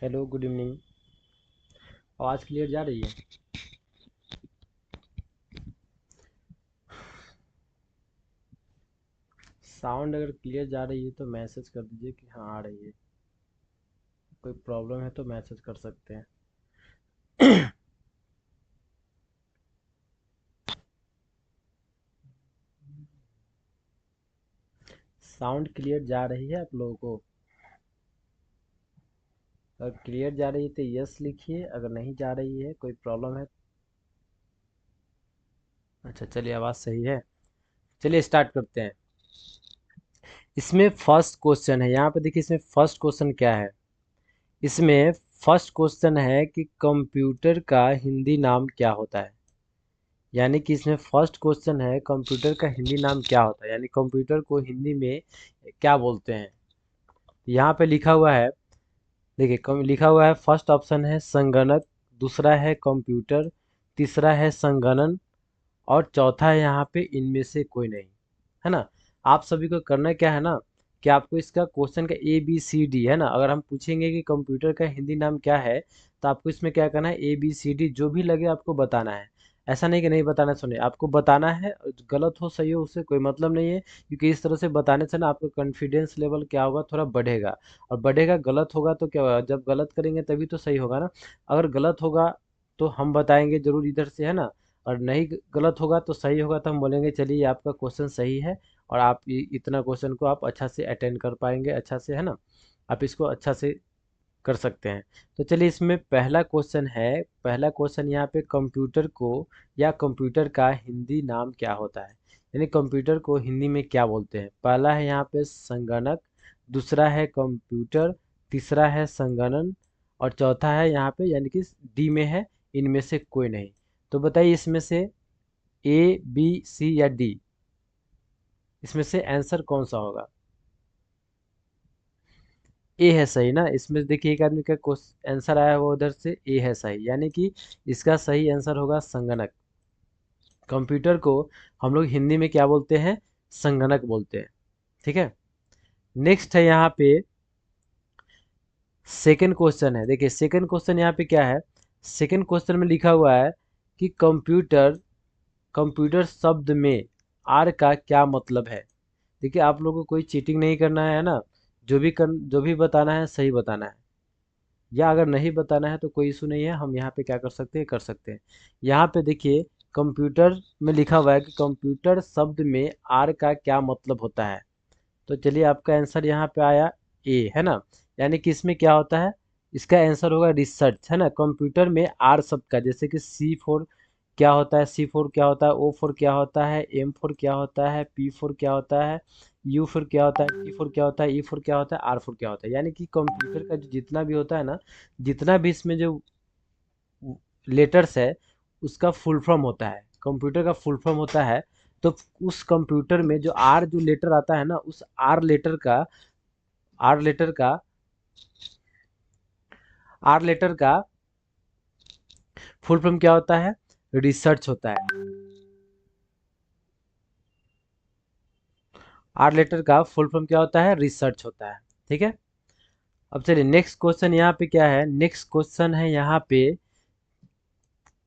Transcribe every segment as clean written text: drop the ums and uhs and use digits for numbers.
Hello, good evening. आवाज़ clear जा रही है? साउंड अगर क्लियर जा रही है तो मैसेज कर दीजिए कि हाँ आ रही है। कोई प्रॉब्लम है तो मैसेज कर सकते हैं। साउंड क्लियर जा रही है आप लोगों को? अगर क्लियर जा रही है तो यस लिखिए, अगर नहीं जा रही है कोई प्रॉब्लम है। अच्छा चलिए, आवाज़ सही है। चलिए स्टार्ट करते हैं। इसमें फर्स्ट क्वेश्चन है, यहाँ पे देखिए इसमें फर्स्ट क्वेश्चन क्या है। इसमें फर्स्ट क्वेश्चन है कि कंप्यूटर का हिंदी नाम क्या होता है। यानी कि इसमें फर्स्ट क्वेश्चन है कंप्यूटर का हिंदी नाम क्या होता है, यानी कंप्यूटर को हिंदी में क्या बोलते हैं। यहाँ पे लिखा हुआ है, देखिए कम लिखा हुआ है, फर्स्ट ऑप्शन है संगणक, दूसरा है कंप्यूटर, तीसरा है संगणन और चौथा है यहाँ पे इनमें से कोई नहीं। है ना। आप सभी को करना क्या है ना, कि आपको इसका क्वेश्चन का ABCD है ना, अगर हम पूछेंगे कि कंप्यूटर का हिंदी नाम क्या है तो आपको इसमें क्या करना है, ABCD जो भी लगे आपको बताना है। ऐसा नहीं कि नहीं बताना, सुनिए आपको बताना है, गलत हो सही हो उससे कोई मतलब नहीं है, क्योंकि इस तरह से बताने से ना आपका कॉन्फिडेंस लेवल क्या होगा, थोड़ा बढ़ेगा। और बढ़ेगा, गलत होगा तो क्या होगा, जब गलत करेंगे तभी तो सही होगा ना। अगर गलत होगा तो हम बताएंगे जरूर इधर से, है ना। और नहीं गलत होगा तो सही होगा तो हम बोलेंगे चलिए आपका क्वेश्चन सही है, और आप इतना क्वेश्चन को आप अच्छा से अटेंड कर पाएंगे, अच्छा से, है ना। आप इसको अच्छा से कर सकते हैं। तो चलिए इसमें पहला क्वेश्चन है, पहला क्वेश्चन यहाँ पे कंप्यूटर को या कंप्यूटर का हिंदी नाम क्या होता है, यानी कंप्यूटर को हिंदी में क्या बोलते हैं। पहला है यहाँ पे संगणक, दूसरा है कंप्यूटर, तीसरा है संगणन और चौथा है यहाँ पे यानी कि डी में है, इनमें से कोई नहीं। तो बताइए इसमें से A B C या डी, इसमें से आंसर कौन सा होगा। ए है सही ना, इसमें देखिए एक आदमी का आंसर आया हुआ उधर से, ए है सही, यानी कि इसका सही आंसर होगा संगणक। कंप्यूटर को हम लोग हिंदी में क्या बोलते हैं, संगणक बोलते हैं। ठीक है। नेक्स्ट है यहाँ पे सेकंड क्वेश्चन है, देखिए सेकंड क्वेश्चन यहाँ पे क्या है। सेकंड क्वेश्चन में लिखा हुआ है कि कंप्यूटर, कंप्यूटर शब्द में आर का क्या मतलब है। देखिए आप लोगों को कोई चीटिंग नहीं करना है ना, जो भी बताना है सही बताना है, या अगर नहीं बताना है तो कोई इशू नहीं है, हम यहाँ पे क्या कर सकते हैं, कर सकते हैं। यहाँ पे देखिए कंप्यूटर में लिखा हुआ है कि कंप्यूटर शब्द में आर का क्या मतलब होता है। तो चलिए आपका आंसर यहाँ पे आया ए, है ना। यानी कि इसमें क्या होता है, इसका आंसर होगा रिसर्च, है ना। कंप्यूटर में आर शब्द का, जैसे कि C4 क्या होता है, C4 क्या होता है, O4 क्या होता है, M4 क्या होता है, P4 क्या होता है, U4 क्या होता है, T4 क्या होता है, E4 क्या होता है, R4 क्या होता है। यानी कि कंप्यूटर का जो जितना भी होता है ना, जितना भी इसमें जो लेटर्स है उसका फुल फॉर्म होता है, कंप्यूटर का फुल फॉर्म होता है। तो उस कंप्यूटर में जो आर जो लेटर आता है ना, उस आर लेटर का आर लेटर का फुल फॉर्म क्या होता है, रिसर्च होता है। आर लेटर का फुल फॉर्म क्या होता है, रिसर्च होता है। ठीक है। अब चलिए नेक्स्ट क्वेश्चन यहाँ पे क्या है, नेक्स्ट क्वेश्चन है यहाँ पे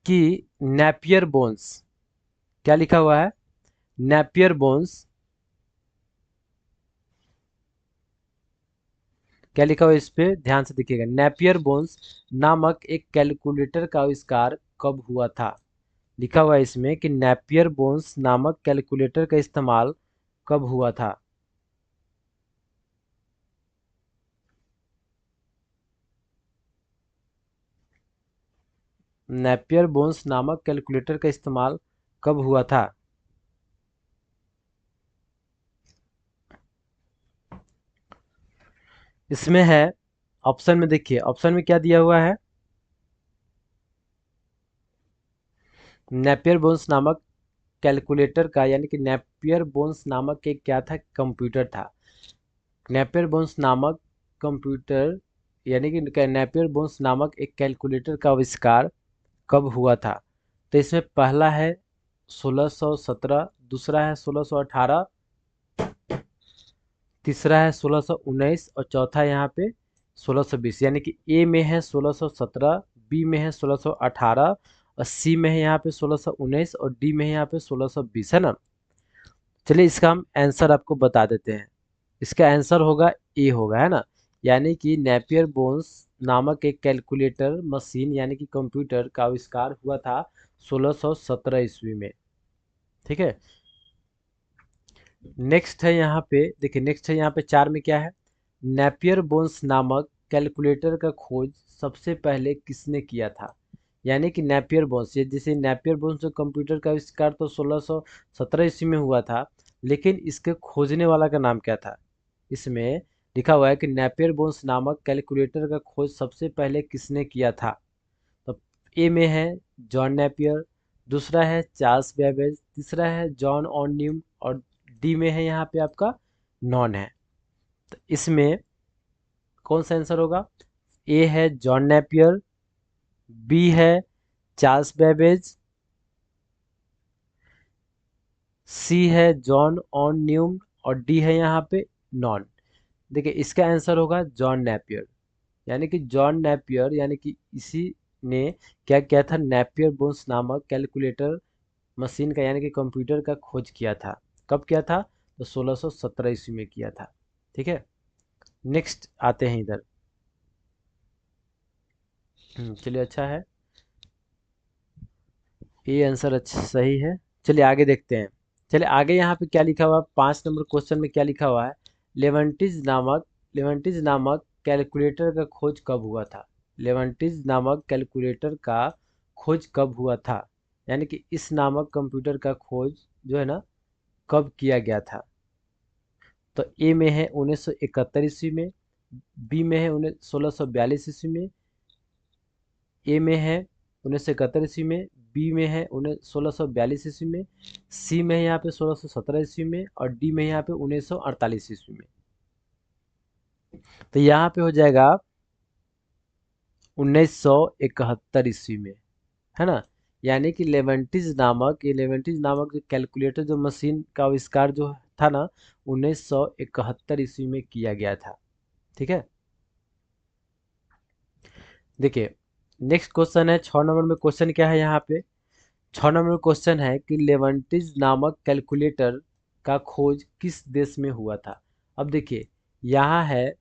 कि नेपियर बोन्स, क्या लिखा हुआ है, नेपियर बोन्स, क्या लिखा हुआ है इस पे ध्यान से देखिएगा। नेपियर बोन्स नामक एक कैलकुलेटर का आविष्कार कब हुआ था। लिखा हुआ है इसमें कि नेपियर बोन्स नामक कैलकुलेटर का इस्तेमाल कब हुआ था। नेपियर बोन्स नामक कैलकुलेटर का इस्तेमाल कब हुआ था। इसमें है ऑप्शन में, देखिए ऑप्शन में क्या दिया हुआ है, नेपियर बोन्स नामक कैलकुलेटर का, यानी कि नेपियर बोन्स नामक एक क्या था, कंप्यूटर था। नेपियर बोन्स नामक कंप्यूटर, यानी कि नेपियर बोन्स नामक एक कैलकुलेटर का आविष्कार कब हुआ था। तो इसमें पहला है 1617, दूसरा है 1618, तीसरा है 1619 और चौथा यहाँ पे 1620, यानी कि ए में है 1617, बी में है 1618 और सी में है यहाँ पे 1619 और डी में है यहाँ पे 1620, है ना। चलिए इसका हम आंसर आपको बता देते हैं। इसका आंसर होगा ए होगा, है ना। यानी कि नेपियर बोन्स नामक एक कैलकुलेटर मशीन यानी कि कंप्यूटर का आविष्कार हुआ था 1617 ईस्वी में। ठीक है। नेक्स्ट है यहाँ पे, देखिए नेक्स्ट है यहाँ पे 4 में क्या है। नेपियर बोन्स नामक कैलकुलेटर का खोज सबसे पहले किसने किया था। यानी कि नेपियर बोन्स, ये जैसे नेपियर बोन्स जो कंप्यूटर का आविष्कार तो 1617 ईस्वी में हुआ था, लेकिन इसके खोजने वाला का नाम क्या था। इसमें लिखा हुआ है कि नेपियर बोन्स नामक कैलकुलेटर का खोज सबसे पहले किसने किया था। तो ए में है जॉन नेपियर, दूसरा है चार्ल्स बेबेज, तीसरा है जॉन ऑन न्यूम और डी में है यहाँ पे आपका नॉन है। तो इसमें कौन सा आंसर होगा। ए है जॉन नेपियर, बी है चार्ल्स बेबेज, सी है जॉन ऑन न्यूम और डी है यहाँ पे नॉन। देखिए इसका आंसर होगा जॉन नेपियर। यानी कि जॉन नेपियर यानी कि इसी ने क्या किया था, नेपियर बोन्स नामक कैलकुलेटर मशीन का यानी कि कंप्यूटर का खोज किया था। कब किया था, तो 1617 ईस्वी में किया था। ठीक है। नेक्स्ट आते हैं इधर। चलिए अच्छा है, ये आंसर अच्छा सही है। चलिए आगे देखते हैं। चलिए आगे यहाँ पे क्या लिखा हुआ है, 5 नंबर क्वेश्चन में क्या लिखा हुआ है। लेवेंटिज नामक कैलकुलेटर का खोज कब हुआ था। लेवेंटिज नामक कैलकुलेटर का खोज कब हुआ था, यानी कि इस नामक कंप्यूटर का खोज जो है ना कब किया गया था। तो ए में है 1971 ईस्वी में, बी में है 1642 ईस्वी में, ए में है 1971 ईस्वी में, बी में है 1642 ईस्वी में, सी में है यहाँ पे 1617 ईस्वी में और डी में है यहाँ पे 1948 ईस्वी में। तो यहाँ पे हो जाएगा 1971 ईस्वी में, है ना। यानी कि लेवेंटिज नामक जो कैलकुलेटर जो मशीन का आविष्कार जो था ना 1971 ईस्वी में किया गया था। ठीक है। देखिए नेक्स्ट क्वेश्चन है 6 नंबर में। क्वेश्चन क्या है यहाँ पे, 6 नंबर क्वेश्चन है कि लेवेंटिज नामक कैलकुलेटर का खोज किस देश में हुआ था। अब देखिए यहाँ है,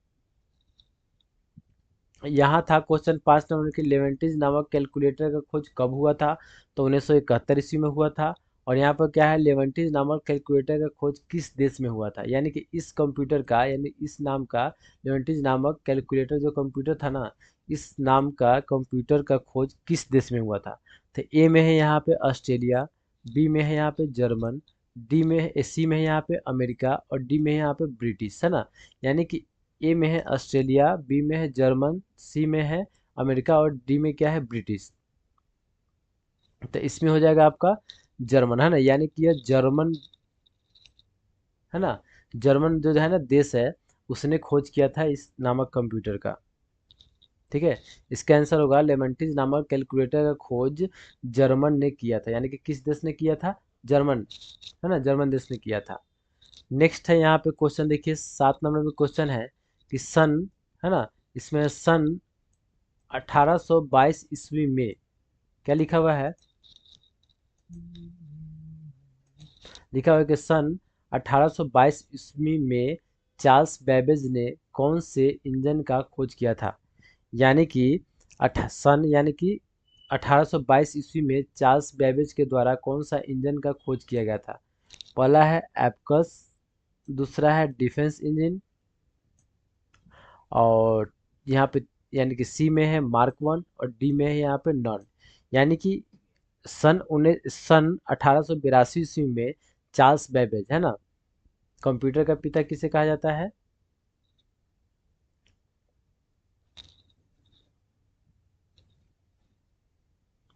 यहाँ था क्वेश्चन 5 नंबर की, लेवेंटिज नामक कैलकुलेटर का खोज कब हुआ था, तो 1971 ईस्वी में हुआ था। और यहाँ पर क्या है, लेवेंटिज नामक कैलकुलेटर का खोज किस देश में हुआ था, यानी कि इस कंप्यूटर का यानी इस नाम का लेवेंटिज नामक कैलकुलेटर जो कंप्यूटर था ना, इस नाम का कंप्यूटर का खोज किस देश में हुआ था। तो ए में है यहाँ पे ऑस्ट्रेलिया, बी में है यहाँ पे जर्मन, डी में है सी में है यहाँ पे अमेरिका और डी में है यहाँ पे ब्रिटिश, है ना। यानी कि ए में है ऑस्ट्रेलिया, बी में है जर्मन, सी में है अमेरिका और डी में क्या है ब्रिटिश। तो इसमें हो जाएगा आपका जर्मन, है ना। यानी कि यह जर्मन, है ना, जर्मन जो है ना देश है, उसने खोज किया था इस नामक कंप्यूटर का। ठीक है। इसका आंसर होगा लेमेंटिज नामक कैलकुलेटर का खोज जर्मन ने किया था, यानी कि किस देश ने किया था, जर्मन, है ना, जर्मन देश ने किया था। नेक्स्ट है यहाँ पे क्वेश्चन, देखिए 7 नंबर में क्वेश्चन है कि सन, है ना, इसमें सन 1822 ईस्वी में क्या लिखा हुआ है, लिखा हुआ है कि सन 1822 ईस्वी में चार्ल्स बेबेज ने कौन से इंजन का खोज किया था। यानी कि सन यानी कि 1822 ईस्वी में चार्ल्स बेबेज के द्वारा कौन सा इंजन का खोज किया गया था। पहला है एबकस, दूसरा है डिफेंस इंजन और यहाँ पे यानी कि सी में है मार्क 1 और डी में है यहाँ पे नॉन। यानी कि सन 1882 ईस्वी में चार्ल्स बेबेज, है ना, कंप्यूटर का पिता किसे कहा जाता है।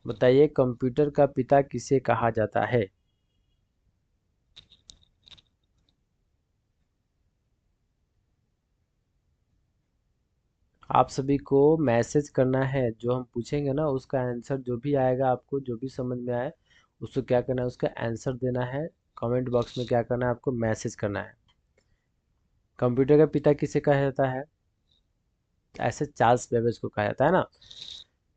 बताइए कंप्यूटर का पिता किसे कहा जाता है। आप सभी को मैसेज करना है, जो हम पूछेंगे ना उसका आंसर जो भी आएगा, आपको जो भी समझ में आए उसको क्या करना है, उसका आंसर देना है। कमेंट बॉक्स में क्या करना है, आपको मैसेज करना है। कंप्यूटर का पिता किसे कहा जाता है। ऐसे चार्ल्स बेबेज को कहा जाता है ना।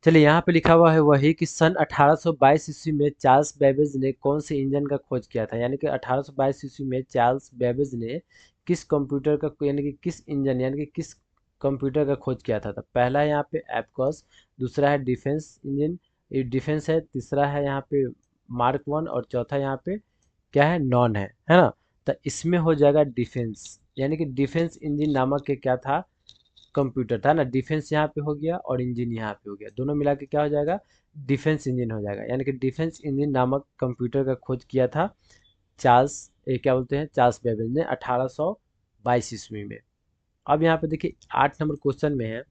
चलिए यहाँ पे लिखा हुआ है वही कि सन 1822 ईस्वी में चार्ल्स बेबेज ने कौन से इंजन का खोज किया था, यानी कि 1822 ईस्वी में चार्ल्स बेबेज ने किस कंप्यूटर का, यानी कि किस इंजन, यानी कि किस कंप्यूटर का खोज किया था। तो पहला है यहाँ पे एबकॉस, दूसरा है डिफेंस इंजन, ये डिफेंस है, तीसरा है यहाँ पे मार्क वन, और चौथा यहाँ पे क्या है, नॉन है ना। तो इसमें हो जाएगा डिफेंस, यानी कि डिफेंस इंजन नामक के क्या था, कंप्यूटर था ना। डिफेंस यहाँ पे हो गया और इंजन यहाँ पे हो गया, दोनों मिला के क्या हो जाएगा, डिफेंस इंजन हो जाएगा। यानी कि डिफेंस इंजन नामक कंप्यूटर का खोज किया था चार्ल्स, क्या बोलते हैं, चार्ल्स बेबेज ने 1822 ईस्वी में। अब यहाँ पे देखिए 8 नंबर क्वेश्चन में है,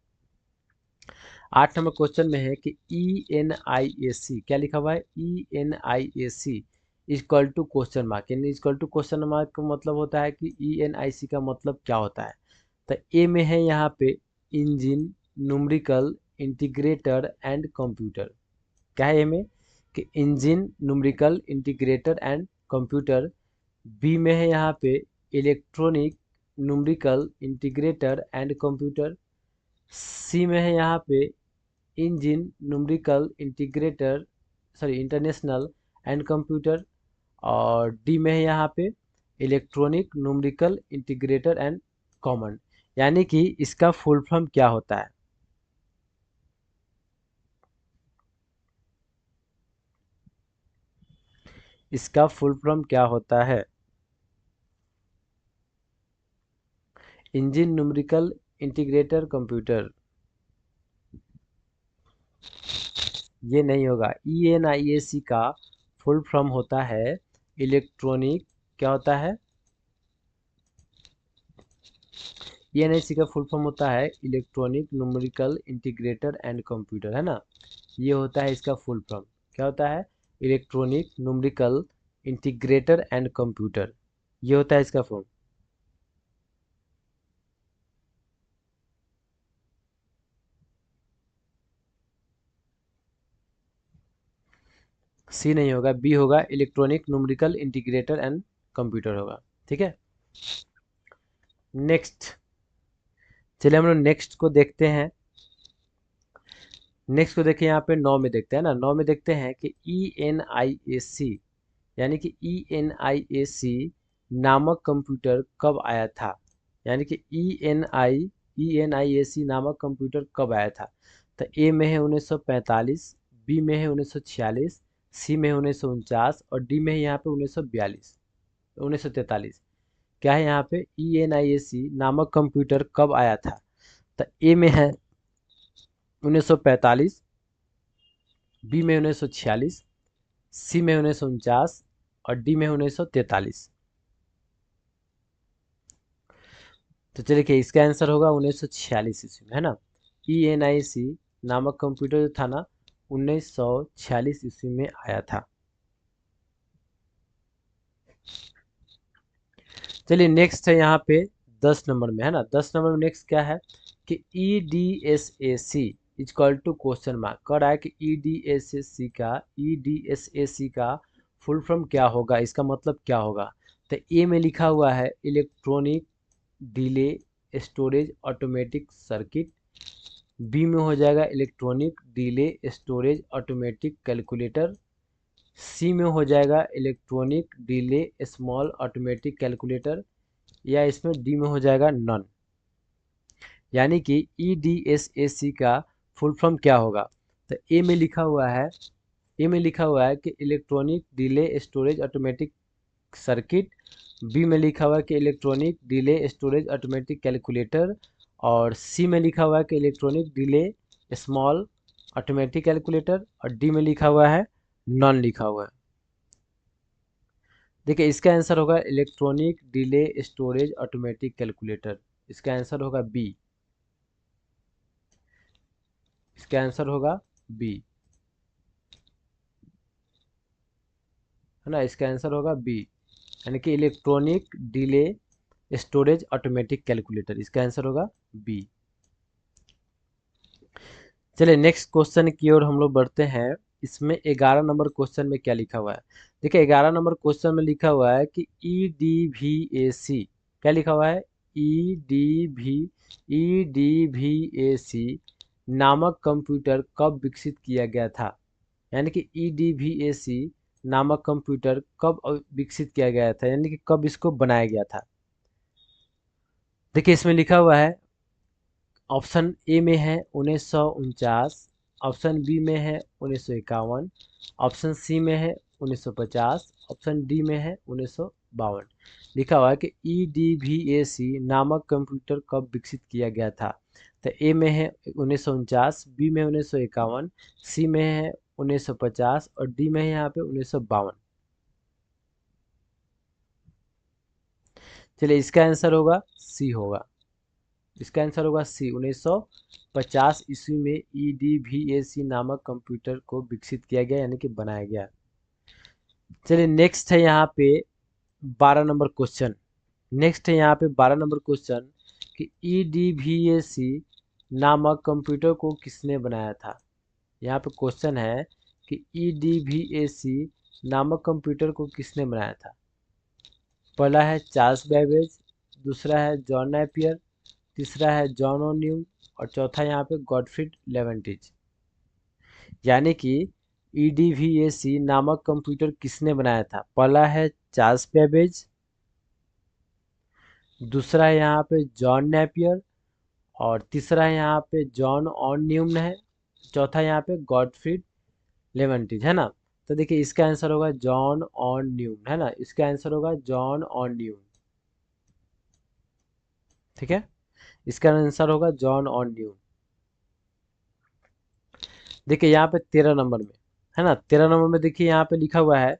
8 नंबर क्वेश्चन में है कि ENIAC क्या लिखा हुआ है, ENIAC equal to question mark, यानी इक्वल टू क्वेश्चन मार्क का मतलब होता है कि ENIC का मतलब क्या होता है। तो ए में है यहाँ पे engine, numerical, integrator and computer. क्या है ए में, कि engine, numerical, integrator and computer. B में है यहाँ पे electronic, numerical, integrator and computer. C में है यहाँ पे engine, numerical, integrator, sorry international and computer. और डी में है यहाँ पे electronic, numerical, integrator and common. यानी कि इसका फुल फॉर्म क्या होता है, इसका फुल फॉर्म क्या होता है, इंजन, न्यूमेरिकल, इंटीग्रेटर, कंप्यूटर, ये नहीं होगा। ENIAC का फुल फॉर्म होता है इलेक्ट्रॉनिक, क्या होता है, ENIAC का फुल फॉर्म होता है electronic, numerical, integrator and computer, है ना। ये होता है इसका फुल फॉर्म, क्या होता है, electronic, numerical, integrator and computer, ये होता है इसका फॉर्म। सी नहीं होगा, बी होगा, electronic, numerical, integrator and computer होगा। ठीक है, नेक्स्ट, चलिए हम लोग नेक्स्ट को देखते हैं। नेक्स्ट को देखिए, यहाँ पे 9 में देखते हैं ना, 9 में देखते हैं कि ENIAC, यानी कि ENIAC नामक कंप्यूटर कब आया था, यानी कि ENIAC नामक कंप्यूटर कब आया था। तो ए में है 1945, बी में है 1946, सी में है 1949, और डी में है यहाँ पे 1942, 1943। क्या है यहाँ पे, ENIAC नामक कंप्यूटर कब आया था। तो ए में है 1945, बी में 1946, सी में 1949, और डी में 1943। तो चलिए कि इसका आंसर होगा 1946 ईस्वी में, है ना। ENIAC नामक कंप्यूटर जो था ना 1946 ईस्वी में आया था। चलिए नेक्स्ट है यहाँ पे 10 नंबर में, है ना। 10 नंबर में नेक्स्ट क्या है कि EDSAC equal to question mark, कर रहा है कि EDSAC का फुल फॉर्म क्या होगा, इसका मतलब क्या होगा। तो ए में लिखा हुआ है electronic delay storage automatic circuit, B में हो जाएगा electronic delay storage automatic calculator, C में हो जाएगा electronic delay small automatic calculator, या इसमें डी में हो जाएगा नन। यानी कि EDSAC का फुल फॉर्म क्या होगा। तो ए में लिखा हुआ है कि electronic delay storage automatic circuit, B में लिखा हुआ है कि electronic delay storage automatic calculator, और सी में लिखा हुआ है कि electronic delay small automatic calculator, और डी में लिखा हुआ है नॉन लिखा हुआ है। देखिए इसका आंसर होगा electronic delay storage automatic calculator, इसका आंसर होगा बी, इसका आंसर होगा बी, है ना। इसका आंसर होगा बी, यानी कि electronic delay storage automatic calculator, इसका आंसर होगा बी। चलिए नेक्स्ट क्वेश्चन की ओर हम लोग बढ़ते हैं। इसमें 11 नंबर क्वेश्चन में क्या लिखा हुआ है, देखिए 11 नंबर क्वेश्चन में लिखा हुआ है कि EDVAC, क्या लिखा हुआ है, EDVAC नामक कंप्यूटर कब विकसित किया गया था। यानी कि EDVAC नामक कंप्यूटर कब विकसित किया गया था, यानी कि कब इसको बनाया गया था। देखिए इसमें लिखा हुआ है, ऑप्शन ए में है 1949, ऑप्शन बी में है 1951, ऑप्शन सी में है 1950, ऑप्शन डी में है 1952। लिखा हुआ है कि EDVAC नामक कंप्यूटर कब विकसित किया गया था। तो ए में है 1949, बी में 1951, सी में है 1950 और डी में है यहाँ पे 1952। चलिए इसका आंसर होगा सी होगा, इसका आंसर होगा सी। 1950 ईस्वी में EDVAC नामक कंप्यूटर को विकसित किया गया, यानी कि बनाया गया। चलिए नेक्स्ट है यहाँ पे 12 नंबर क्वेश्चन। नेक्स्ट है यहाँ पे 12 नंबर क्वेश्चन कि EDVAC नामक कंप्यूटर को किसने बनाया था। यहाँ पे क्वेश्चन है कि EDVAC नामक कंप्यूटर को किसने बनाया था। पहला है चार्ल्स बैबेज, दूसरा है जॉन नेपियर, तीसरा है जॉन ओन्यूम और चौथा यहाँ पे गॉडफ्रीड लेवेंटिज। यानी कि EDVAC नामक कंप्यूटर किसने बनाया था। पहला है चार्ल्स बैबेज, दूसरा है यहाँ पे जॉन नेपियर और तीसरा है यहाँ पे जॉन ओन्यूम है, चौथा यहाँ पे गॉडफ्रीड लेवेंटिज है ना। तो देखिए इसका आंसर होगा जॉन ओन्यूम है ना, इसका आंसर होगा जॉन ओन्यूम। ठीक है, इसका आंसर होगा जॉन ओन्यूम। देखिए यहाँ पे 13 नंबर में है ना, 13 नंबर में देखिए यहाँ पे लिखा हुआ है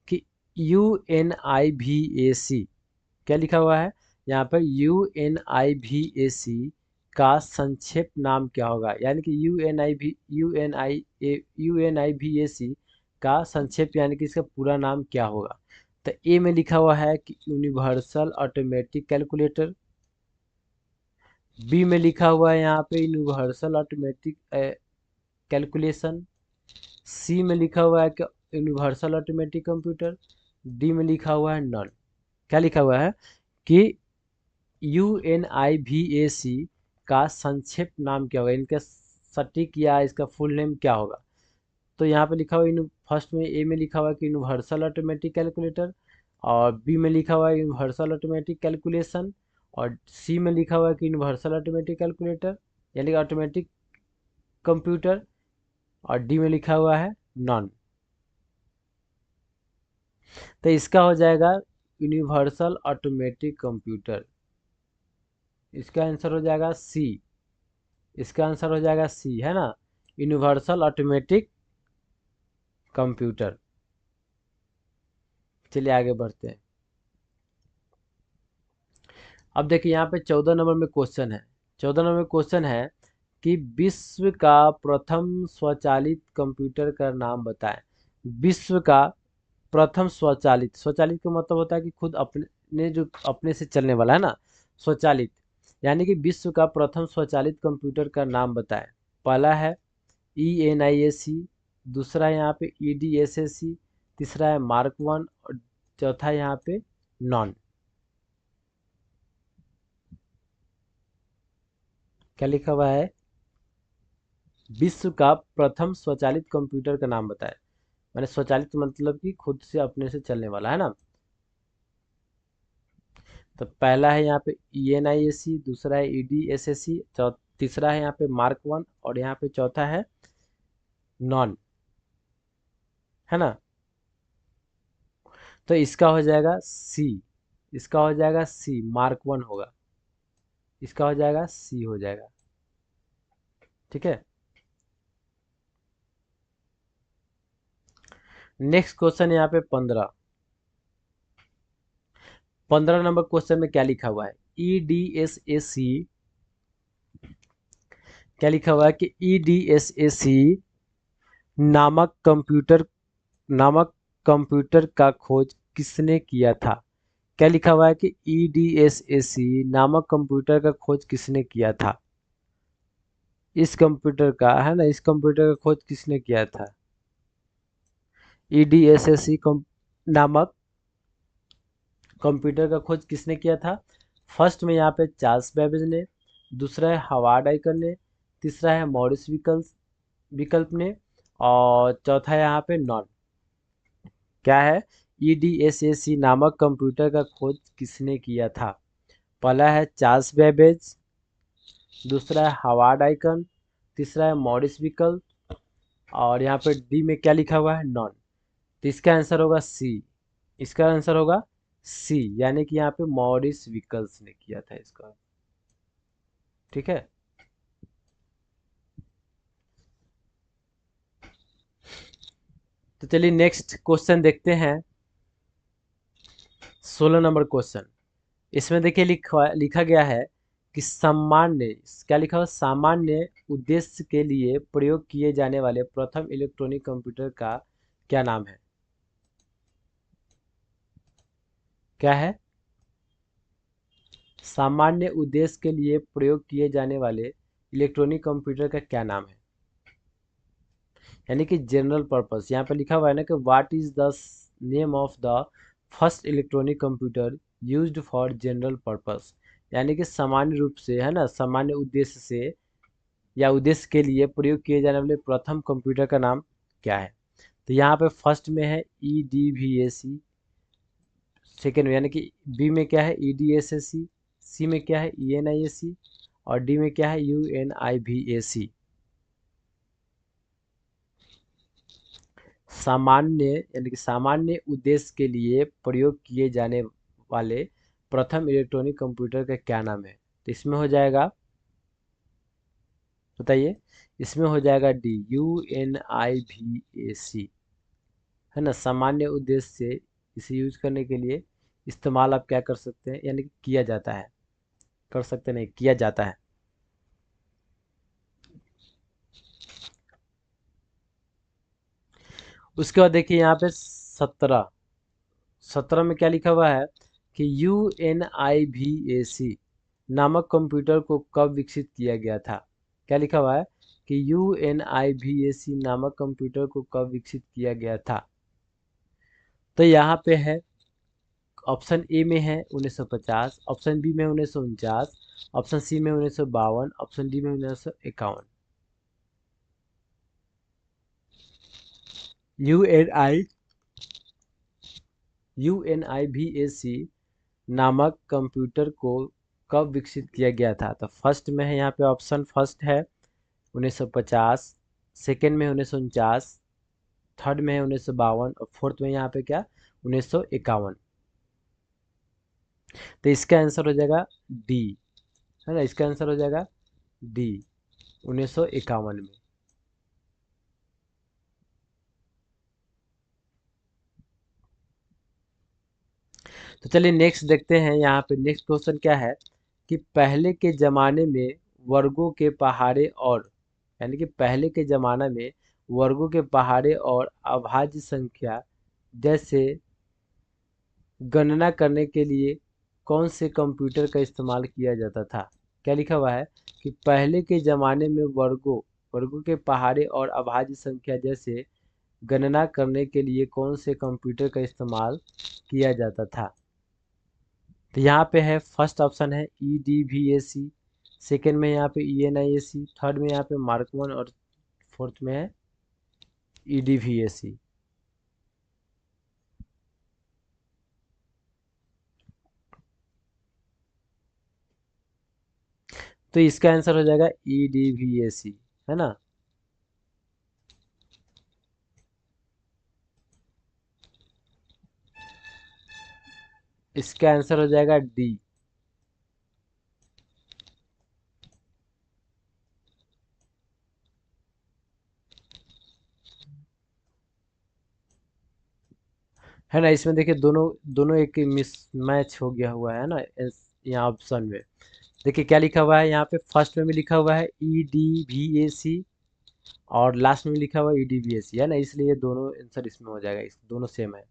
कि UNIVAC, क्या लिखा हुआ है यहाँ पर, UNIVAC का संक्षेप नाम क्या होगा। यानी कि UNIVAC का संक्षेप यानी कि इसका पूरा नाम क्या होगा। तो ए में लिखा हुआ है कि यूनिवर्सल ऑटोमेटिक कैलकुलेटर, बी में लिखा हुआ है यहाँ पे यूनिवर्सल ऑटोमेटिक कैलकुलेशन, सी में लिखा हुआ है कि यूनिवर्सल ऑटोमेटिक कंप्यूटर, डी में लिखा हुआ है नन। क्या लिखा हुआ है कि UNIVAC का संक्षेप नाम क्या होगा, इनका सटीक या इसका फुल नेम क्या होगा। तो यहाँ पे लिखा हुआ फर्स्ट में ए में लिखा हुआ है कि यूनिवर्सल ऑटोमेटिक कैलकुलेटर, और बी में लिखा हुआ है यूनिवर्सल ऑटोमेटिक कैलकुलेशन, और सी में लिखा हुआ है कि यूनिवर्सल ऑटोमेटिक कैलकुलेटर यानी कि ऑटोमेटिक कंप्यूटर, और डी में लिखा हुआ है नॉन। तो इसका हो जाएगा यूनिवर्सल ऑटोमेटिक कंप्यूटर, इसका आंसर हो जाएगा सी, इसका आंसर हो जाएगा सी है ना, यूनिवर्सल ऑटोमेटिक कंप्यूटर। चलिए आगे बढ़ते हैं। अब देखिए यहाँ पे 14 नंबर में क्वेश्चन है, 14 नंबर में क्वेश्चन है कि विश्व का प्रथम स्वचालित कंप्यूटर का नाम बताएं। विश्व का प्रथम स्वचालित, स्वचालित का मतलब होता है कि खुद अपने जो अपने से चलने वाला है ना, स्वचालित। यानी कि विश्व का प्रथम स्वचालित कंप्यूटर का नाम बताएं। पहला है ENIAC, दूसरा है यहाँ पे EDSAC, तीसरा है मार्क 1 और चौथा है यहाँ पे नॉन। क्या लिखा हुआ है, विश्व का प्रथम स्वचालित कंप्यूटर का नाम बताएं। मैंने स्वचालित मतलब कि खुद से अपने से चलने वाला है ना। तो पहला है यहाँ पे ENIAC, दूसरा है EDSAC, तीसरा है यहाँ पे मार्क 1 और यहाँ पे चौथा है नॉन, है ना। तो इसका हो जाएगा सी, इसका हो जाएगा सी, मार्क 1 होगा, इसका हो जाएगा सी हो जाएगा। ठीक है, नेक्स्ट क्वेश्चन यहाँ पे 15 नंबर क्वेश्चन में क्या लिखा हुआ है, EDSAC, क्या लिखा हुआ है कि EDSAC नामक कंप्यूटर का खोज किसने किया था। क्या लिखा हुआ है कि EDSAC नामक कंप्यूटर का खोज किसने किया था। इस कंप्यूटर का है ना, इस कंप्यूटर का खोज किसने किया था। EDSAC नामक कंप्यूटर का खोज किसने किया था। फर्स्ट में यहाँ पे चार्ल्स बेबेज ने, दूसरा है हवार्ड आइकर ने, तीसरा है मॉरिस विकल्प ने, और चौथा है यहाँ पे नॉन। क्या है? EDSAC नामक कंप्यूटर का खोज किसने किया था? पहला है चार्ल्स बेबेज, दूसरा है हवार्ड आइकन, तीसरा है मॉरिस विकल्प, और यहाँ पे डी में क्या लिखा हुआ है? नॉन। तो इसका आंसर होगा सी। इसका आंसर होगा सी, यानी कि यहाँ पे मॉरिस विकल्प ने किया था इसका। ठीक है। तो चलिए नेक्स्ट क्वेश्चन देखते हैं। 16 नंबर क्वेश्चन। इसमें देखिए लिखा गया है कि सामान्य, क्या लिखा हुआ? सामान्य उद्देश्य के लिए प्रयोग किए जाने वाले प्रथम इलेक्ट्रॉनिक कंप्यूटर का क्या नाम है? क्या है? सामान्य उद्देश्य के लिए प्रयोग किए जाने वाले इलेक्ट्रॉनिक कंप्यूटर का क्या नाम है? यानी कि जनरल पर्पस। यहाँ पे लिखा हुआ है ना कि what is the name of the first electronic computer used for general purpose. यानी कि सामान्य रूप से, है ना, सामान्य उद्देश्य से या उद्देश्य के लिए प्रयोग किए जाने वाले प्रथम कंप्यूटर का नाम क्या है? तो यहाँ पे फर्स्ट में है EDVAC, सेकेंड में यानी कि बी में क्या है? EDSAC, सी में क्या है? ENIAC, और डी में क्या है? UNIVAC। सामान्य यानी कि सामान्य उद्देश्य के लिए प्रयोग किए जाने वाले प्रथम इलेक्ट्रॉनिक कंप्यूटर का क्या नाम है? तो इसमें हो जाएगा, बताइए, इसमें हो जाएगा डी, UNIVAC, है ना। सामान्य उद्देश्य से इसे यूज करने के लिए इस्तेमाल आप क्या कर सकते हैं, यानी कि किया जाता है, कर सकते नहीं, किया जाता है। उसके बाद देखिए यहाँ पे 17 में क्या लिखा हुआ है कि UNIVAC नामक कंप्यूटर को कब विकसित किया गया था? क्या लिखा हुआ है कि UNIVAC नामक कंप्यूटर को कब विकसित किया गया था? तो यहाँ पे है, ऑप्शन ए में है 1950, ऑप्शन बी में 1949, ऑप्शन सी में 1952, ऑप्शन डी में 1951। UNIVAC नामक कंप्यूटर को कब विकसित किया गया था? तो फर्स्ट में है यहाँ पे, ऑप्शन फर्स्ट है 1950, सेकेंड में 1949, थर्ड में है 1952, और फोर्थ में यहाँ पे क्या? 1951। तो इसका आंसर हो जाएगा डी, है ना। इसका आंसर हो जाएगा डी, 1951 में। तो चलिए नेक्स्ट देखते हैं। यहाँ पे नेक्स्ट क्वेश्चन क्या है कि पहले के जमाने में वर्गों के पहाड़े और, यानी कि पहले के जमाना में वर्गों के पहाड़े और अभाज्य संख्या जैसे गणना करने के लिए कौन से कंप्यूटर का इस्तेमाल किया जाता था? क्या लिखा हुआ है कि पहले के जमाने में वर्गों के पहाड़े और अभाज्य संख्या जैसे गणना करने के लिए कौन से कंप्यूटर का इस्तेमाल किया जाता था? तो यहाँ पे है, फर्स्ट ऑप्शन है EDVAC, सेकेंड में यहाँ पे ENIAC, थर्ड में यहाँ पे मार्क वन, और फोर्थ में है EDVAC। तो इसका आंसर हो जाएगा EDVAC, है ना। इसका आंसर हो जाएगा डी। है ना। इसमें देखिए दोनों दोनों एक मिस मैच हो गया हुआ है ना यहाँ ऑप्शन में। देखिए क्या लिखा हुआ है यहाँ पे, फर्स्ट में भी लिखा हुआ है EDVAC, और लास्ट में भी लिखा हुआ है EDVAC, है ना। इसलिए ये दोनों आंसर इसमें हो जाएगा, इस दोनों सेम है।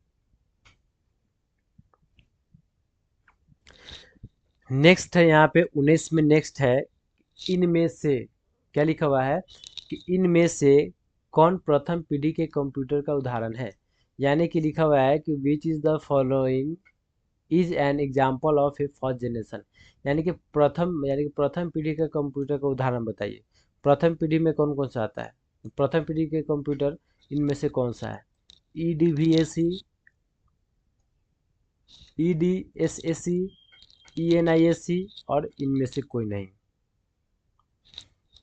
नेक्स्ट है यहाँ पे 19 में, नेक्स्ट है इनमें से, क्या लिखा हुआ है कि इनमें से कौन प्रथम पीढ़ी के कंप्यूटर का उदाहरण है? यानी कि लिखा हुआ है कि which is the following is an example of A first generation, यानी कि प्रथम पीढ़ी का कंप्यूटर का उदाहरण बताइए। प्रथम पीढ़ी में कौन कौन सा आता है? प्रथम पीढ़ी के कंप्यूटर इनमें से कौन सा है? E D V A C, E D S A C, E N I S C, और इनमें से कोई नहीं।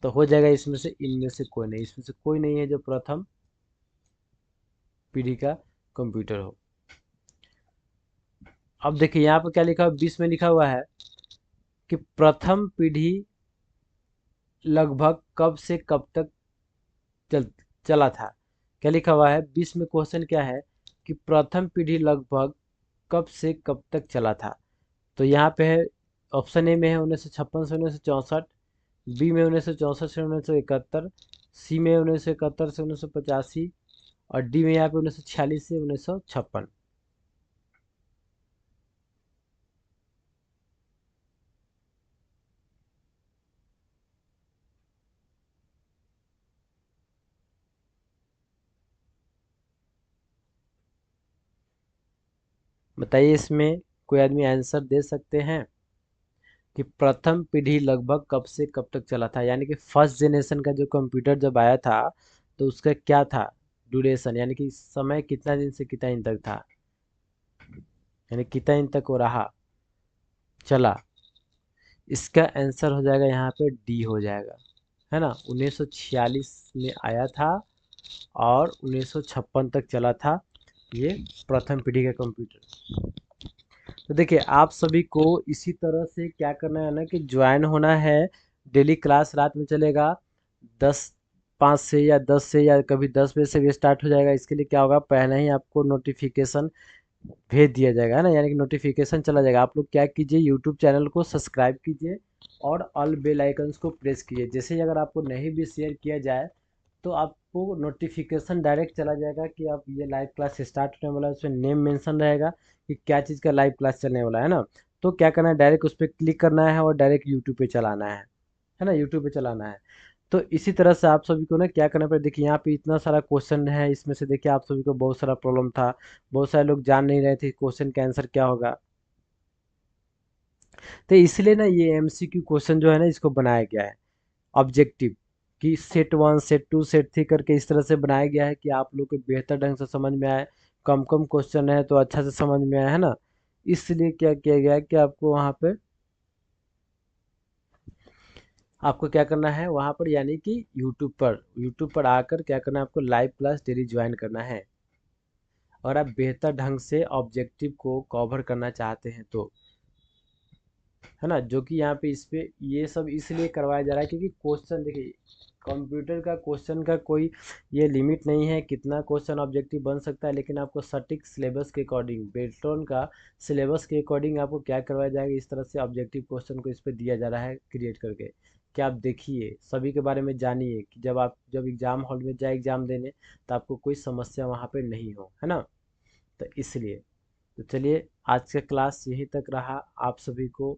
तो हो जाएगा इसमें से इनमें से कोई नहीं, इसमें से कोई नहीं है जो प्रथम पीढ़ी का कंप्यूटर हो। अब देखिए यहाँ पर क्या लिखा हुआ, 20 में लिखा हुआ है कि प्रथम पीढ़ी लगभग कब से कब तक चल चला था। क्या लिखा हुआ है 20 में? क्वेश्चन क्या है कि प्रथम पीढ़ी लगभग कब से कब तक चला था। तो यहाँ पे है, ऑप्शन ए में है 1956 से 1964, बी में 1964 से 1971, सी में 1971 से 1985, और डी में यहाँ पे 1946 से 1956। बताइए इसमें कोई आदमी आंसर दे सकते हैं कि प्रथम पीढ़ी लगभग कब से कब तक चला था, यानी कि फर्स्ट जनरेशन का जो कंप्यूटर जब आया था तो उसका क्या था ड्यूरेशन, यानी कि समय कितना दिन से कितना दिन तक था, यानी कितना दिन तक वो रहा, चला। इसका आंसर हो जाएगा यहाँ पे डी हो जाएगा, है ना। 1946 में आया था और 1956 तक चला था ये प्रथम पीढ़ी का कंप्यूटर। तो देखिए आप सभी को इसी तरह से क्या करना है ना कि ज्वाइन होना है। डेली क्लास रात में चलेगा, 5 से या 10 से, या कभी 10 बजे से भी स्टार्ट हो जाएगा। इसके लिए क्या होगा, पहले ही आपको नोटिफिकेशन भेज दिया जाएगा, है ना, यानी कि नोटिफिकेशन चला जाएगा। आप लोग क्या कीजिए, यूट्यूब चैनल को सब्सक्राइब कीजिए और ऑल बेल आइकन्स को प्रेस कीजिए। जैसे ही अगर आपको नहीं भी शेयर किया जाए तो आपको नोटिफिकेशन डायरेक्ट चला जाएगा कि आप ये लाइव क्लास स्टार्ट होने वाला है, उसमें नेम मेंशन रहेगा कि क्या चीज़ का लाइव क्लास चलने वाला है ना। तो क्या करना है, डायरेक्ट उस पर क्लिक करना है और डायरेक्ट यूट्यूब पे चलाना है ना, यूट्यूब पे चलाना है। तो इसी तरह से आप सभी को ना क्या करना पड़ेगा, देखिए यहाँ पे इतना सारा क्वेश्चन है, इसमें से देखिए आप सभी को बहुत सारा प्रॉब्लम था, बहुत सारे लोग जान नहीं रहे थे क्वेश्चन का आंसर क्या होगा। तो इसलिए ना ये एमसीक्यू क्वेश्चन जो है ना इसको बनाया गया है ऑब्जेक्टिव, कि सेट 1 सेट 2 सेट 3 करके इस तरह से बनाया गया है कि आप लोग को बेहतर ढंग से समझ में आए। कम कम क्वेश्चन है तो अच्छा से समझ में आए, है ना। इसलिए क्या किया गया है कि आपको वहाँ पे, आपको क्या करना है वहाँ पर, यानी कि यूट्यूब पर आकर क्या करना है, आपको लाइव क्लास डेली ज्वाइन करना है। और आप बेहतर ढंग से ऑब्जेक्टिव को कवर करना चाहते हैं तो, है ना, जो कि यहाँ पे इस पे ये सब इसलिए करवाया जा रहा है क्योंकि क्वेश्चन देखिए, कंप्यूटर का क्वेश्चन का कोई ये लिमिट नहीं है कितना क्वेश्चन ऑब्जेक्टिव बन सकता है, लेकिन आपको सटीक सिलेबस के अकॉर्डिंग, बेल्ट्रॉन का सिलेबस के अकॉर्डिंग आपको क्या करवाया जाएगा, इस तरह से ऑब्जेक्टिव क्वेश्चन को इस पर दिया जा रहा है क्रिएट करके, कि आप देखिए सभी के बारे में जानिए कि जब एग्जाम हॉल में जाए एग्जाम देने तो आपको कोई समस्या वहाँ पे नहीं हो, है ना। तो इसलिए, तो चलिए आज का क्लास यहीं तक रहा। आप सभी को